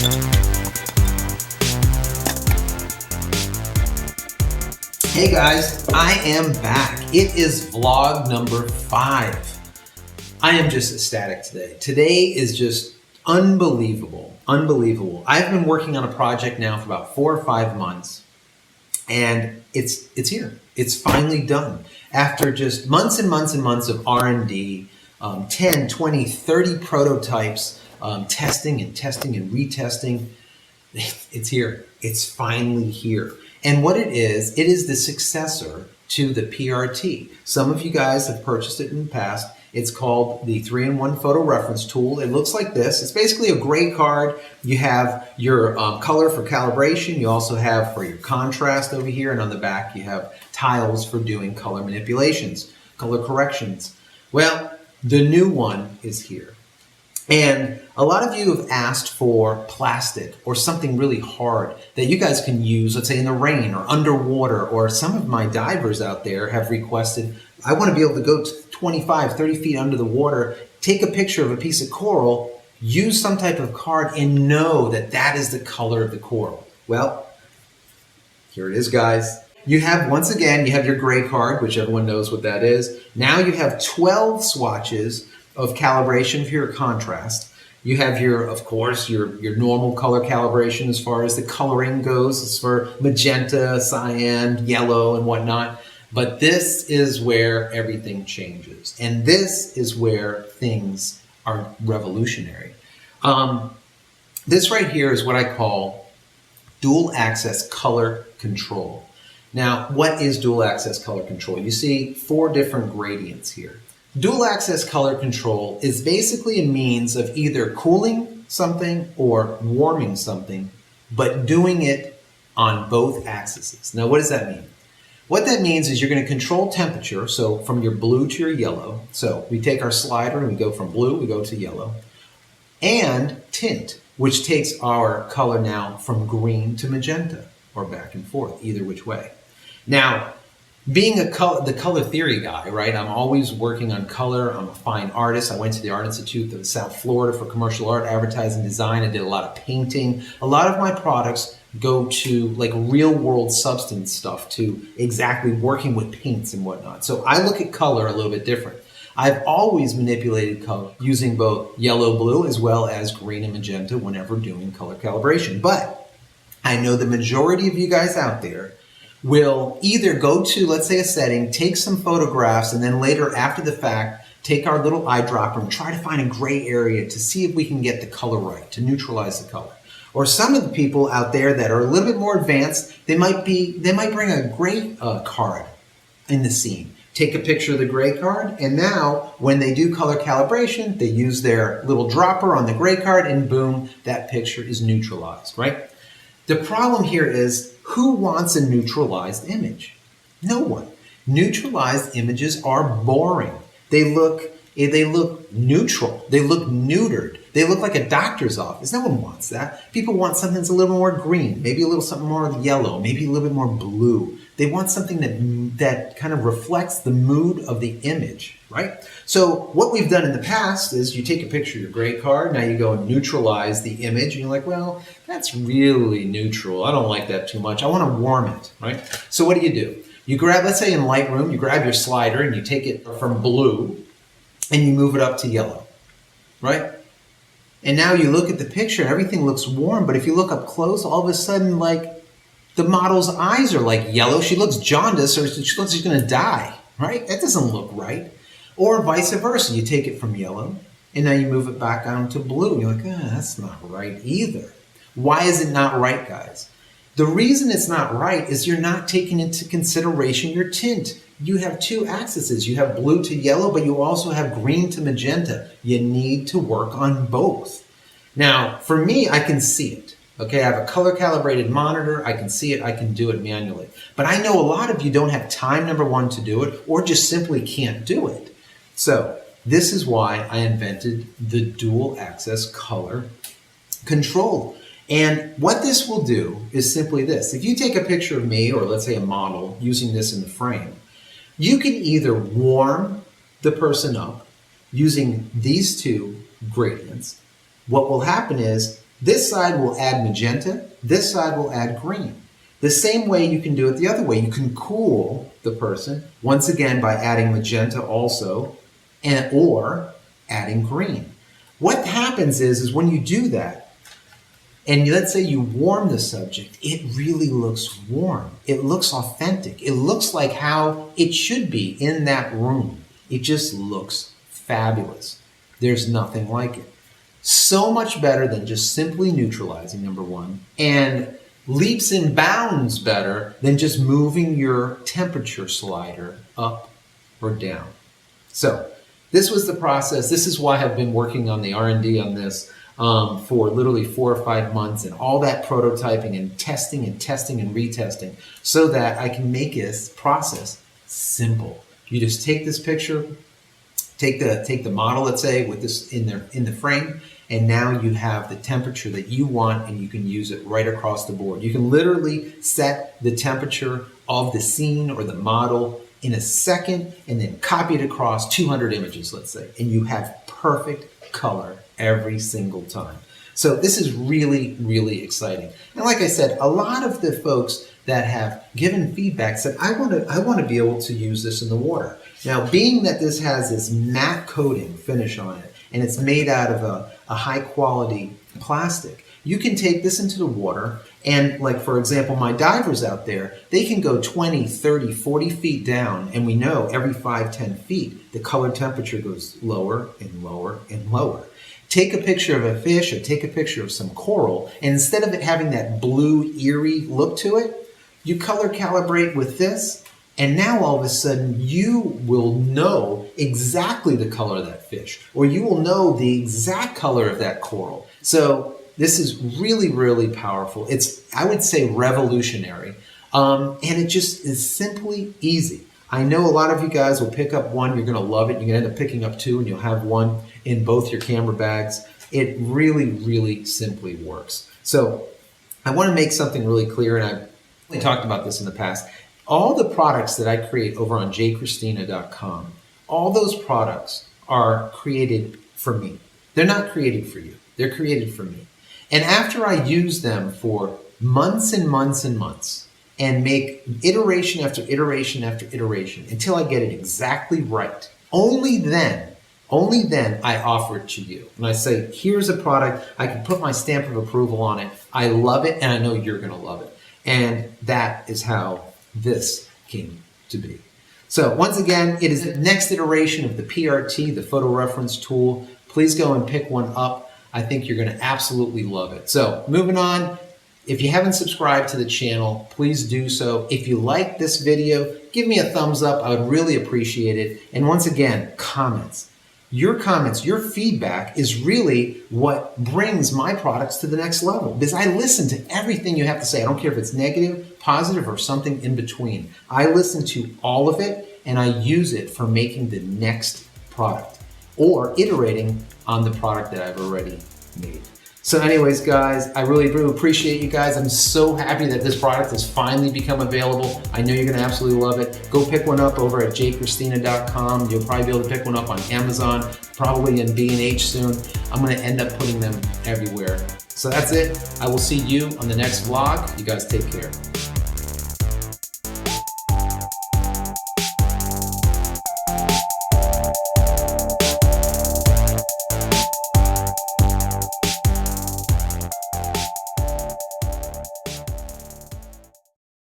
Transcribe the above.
Hey guys, I am back. It is vlog number 5. I am just ecstatic today. Today is just unbelievable, unbelievable. I've been working on a project now for about 4 or 5 months, and it's here. It's finally done. After just months and months and months of R&D, 10, 20, 30 prototypes, testing and retesting, it's here. It's finally here. And what it is the successor to the PRT. Some of you guys have purchased it in the past. It's called the 3-in-1 photo reference tool. It looks like this. It's basically a gray card. You have your color for calibration. You also have for your contrast over here. And on the back, you have tiles for doing color manipulations, color corrections. Well, the new one is here. And a lot of you have asked for plastic or something really hard that you guys can use, let's say in the rain or underwater, or some of my divers out there have requested, I want to be able to go to 25, 30 feet under the water, take a picture of a piece of coral, use some type of card and know that that is the color of the coral. Well, here it is, guys. You have, once again, you have your gray card, which everyone knows what that is. Now you have 12 swatches of calibration for your contrast. You have your, of course, your normal color calibration as far as the coloring goes. It's for magenta, cyan, yellow, and whatnot. But this is where everything changes. And this is where things are revolutionary. This right here is what I call dual access color control. Now, what is dual access color control? You see 4 different gradients here. Dual access color control is basically a means of either cooling something or warming something, but doing it on both axes. Now, what does that mean? What that means is you're going to control temperature, so from your blue to your yellow. So we take our slider and we go from blue, we go to yellow. And tint, which takes our color now from green to magenta, or back and forth, either which way. Now, being the color theory guy, right? I'm always working on color. I'm a fine artist. I went to the Art Institute of South Florida for commercial art, advertising, design. I did a lot of painting. A lot of my products go to like real world substance stuff, to exactly working with paints and whatnot. So I look at color a little bit different. I've always manipulated color using both yellow, blue, as well as green and magenta whenever doing color calibration. But I know the majority of you guys out there will either go to, let's say, a setting, take some photographs, and then later, after the fact, take our little eyedropper and try to find a gray area to see if we can get the color right, to neutralize the color. Or some of the people out there that are a little bit more advanced, they might bring a gray card in the scene. Take a picture of the gray card, and now when they do color calibration, they use their little dropper on the gray card, and boom, that picture is neutralized, right? The problem here is, who wants a neutralized image? No one. Neutralized images are boring. They look neutral. They look neutered. They look like a doctor's office. No one wants that. People want something that's a little more green, maybe a little something more yellow, maybe a little bit more blue. They want something that kind of reflects the mood of the image, right? So what we've done in the past is you take a picture of your gray card, now you go and neutralize the image, and you're like, well, that's really neutral. I don't like that too much. I want to warm it, right? So what do? You grab, let's say in Lightroom, you grab your slider and you take it from blue and you move it up to yellow, right? And now you look at the picture and everything looks warm, but if you look up close, all of a sudden, like, the model's eyes are like yellow. She looks jaundiced, or she looks like she's going to die, right? That doesn't look right. Or vice versa. You take it from yellow, and now you move it back down to blue. And you're like, that's not right either. Why is it not right, guys? The reason it's not right is you're not taking into consideration your tint. You have 2 axes. You have blue to yellow, but you also have green to magenta. You need to work on both. Now, for me, I can see it. Okay, I have a color calibrated monitor. I can see it. I can do it manually. But I know a lot of you don't have time, number one, to do it, or just simply can't do it. So this is why I invented the dual access color control. And what this will do is simply this. If you take a picture of me, or let's say a model, using this in the frame, you can either warm the person up using these 2 gradients. What will happen is This side will add magenta, this side will add green. The same way you can do it the other way. You can cool the person, once again by adding magenta also, or adding green. What happens is when you do that, and let's say you warm the subject, it really looks warm. It looks authentic. It looks like how it should be in that room. It just looks fabulous. There's nothing like it. So much better than just simply neutralizing, number one, and leaps and bounds better than just moving your temperature slider up or down. So this was the process. This is why I've been working on the R&D on this for literally 4 or 5 months, and all that prototyping and testing and testing and retesting so that I can make this process simple. You just take this picture, take the model, let's say, with this in the frame, and now you have the temperature that you want, and you can use it right across the board. You can literally set the temperature of the scene or the model in a second and then copy it across 200 images, let's say, and you have perfect color every single time. So this is really, really exciting. And like I said, a lot of the folks that have given feedback said, I want to be able to use this in the water. Now, being that this has this matte coating finish on it, and it's made out of a high quality plastic, you can take this into the water, and like, for example, my divers out there, they can go 20, 30, 40 feet down, and we know every 5, 10 feet, the color temperature goes lower and lower and lower. Take a picture of a fish or take a picture of some coral, and instead of it having that blue, eerie look to it, you color calibrate with this, and now all of a sudden you will know exactly the color of that fish, or you will know the exact color of that coral. So this is really, really powerful. It's, I would say, revolutionary, and it just is simply easy. I know a lot of you guys will pick up one, you're going to love it, you're going to end up picking up two, and you'll have one in both your camera bags. It really, really simply works. So I want to make something really clear, and I've talked about this in the past. All the products that I create over on JCristina.com, all those products are created for me. They're not created for you. They're created for me. And after I use them for months and months and months, and make iteration after iteration after iteration until I get it exactly right, only then I offer it to you. And I say, here's a product, I can put my stamp of approval on it, I love it, and I know you're gonna love it. And that is how this came to be. So once again, it is the next iteration of the PRT, the photo reference tool. Please go and pick one up. I think you're gonna absolutely love it. So moving on, if you haven't subscribed to the channel, please do so. If you like this video, give me a thumbs up. I would really appreciate it. And once again, comments. Your comments, your feedback is really what brings my products to the next level, because I listen to everything you have to say. I don't care if it's negative, positive, or something in between. I listen to all of it, and I use it for making the next product or iterating on the product that I've already made. So anyways, guys, I really do appreciate you guys. I'm so happy that this product has finally become available. I know you're gonna absolutely love it. Go pick one up over at JCristina.com. You'll probably be able to pick one up on Amazon, probably in B&H soon. I'm gonna end up putting them everywhere. So that's it. I will see you on the next vlog. You guys take care.